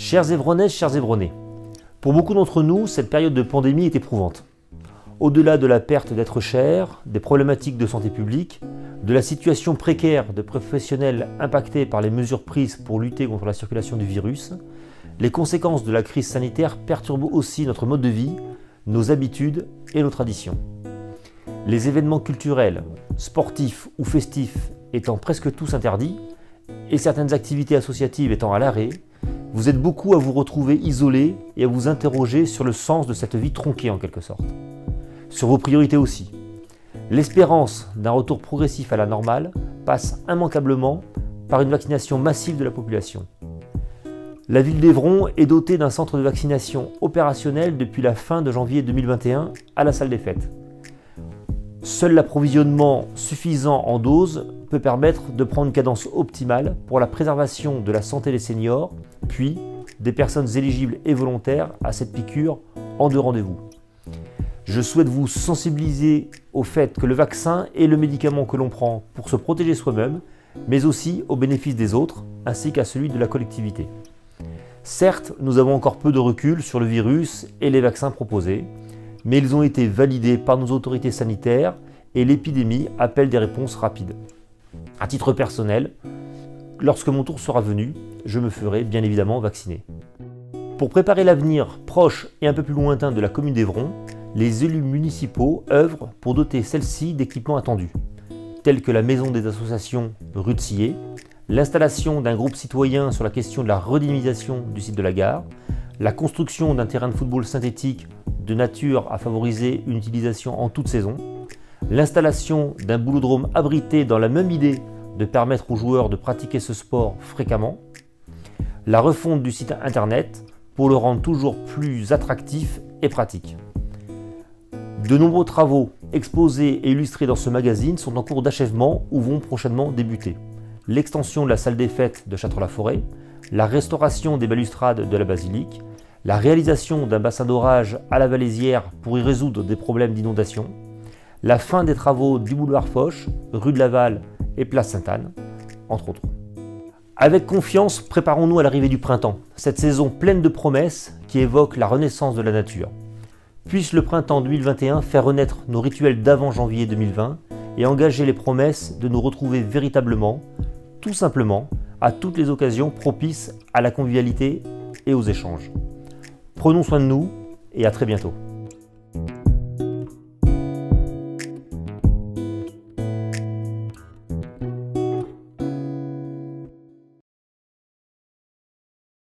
Chères Évronaises, chers Évronnais, pour beaucoup d'entre nous, cette période de pandémie est éprouvante. Au-delà de la perte d'êtres chers, des problématiques de santé publique, de la situation précaire de professionnels impactés par les mesures prises pour lutter contre la circulation du virus, les conséquences de la crise sanitaire perturbent aussi notre mode de vie, nos habitudes et nos traditions. Les événements culturels, sportifs ou festifs étant presque tous interdits, et certaines activités associatives étant à l'arrêt, vous êtes beaucoup à vous retrouver isolés et à vous interroger sur le sens de cette vie tronquée en quelque sorte. Sur vos priorités aussi. L'espérance d'un retour progressif à la normale passe immanquablement par une vaccination massive de la population. La ville d'Évron est dotée d'un centre de vaccination opérationnel depuis la fin de janvier 2021 à la salle des fêtes. Seul l'approvisionnement suffisant en doses peut permettre de prendre une cadence optimale pour la préservation de la santé des seniors, puis des personnes éligibles et volontaires à cette piqûre en 2 rendez-vous. Je souhaite vous sensibiliser au fait que le vaccin est le médicament que l'on prend pour se protéger soi-même, mais aussi au bénéfice des autres, ainsi qu'à celui de la collectivité. Certes, nous avons encore peu de recul sur le virus et les vaccins proposés, mais ils ont été validés par nos autorités sanitaires et l'épidémie appelle des réponses rapides. À titre personnel, lorsque mon tour sera venu, je me ferai bien évidemment vacciner. Pour préparer l'avenir proche et un peu plus lointain de la commune d'Évron, les élus municipaux œuvrent pour doter celle-ci d'équipements attendus, tels que la maison des associations rue de Sillé, l'installation d'un groupe citoyen sur la question de la redynamisation du site de la gare, la construction d'un terrain de football synthétique de nature à favoriser une utilisation en toute saison, l'installation d'un boulodrome abrité dans la même idée de permettre aux joueurs de pratiquer ce sport fréquemment, la refonte du site internet pour le rendre toujours plus attractif et pratique. De nombreux travaux exposés et illustrés dans ce magazine sont en cours d'achèvement ou vont prochainement débuter. L'extension de la salle des fêtes de Châtres-la-Forêt, la restauration des balustrades de la basilique, la réalisation d'un bassin d'orage à la Valésière pour y résoudre des problèmes d'inondation, la fin des travaux du boulevard Foch, rue de Laval et place Sainte-Anne, entre autres. Avec confiance, préparons-nous à l'arrivée du printemps, cette saison pleine de promesses qui évoque la renaissance de la nature. Puisse le printemps 2021 faire renaître nos rituels d'avant janvier 2020 et engager les promesses de nous retrouver véritablement, tout simplement, à toutes les occasions propices à la convivialité et aux échanges. Prenons soin de nous et à très bientôt.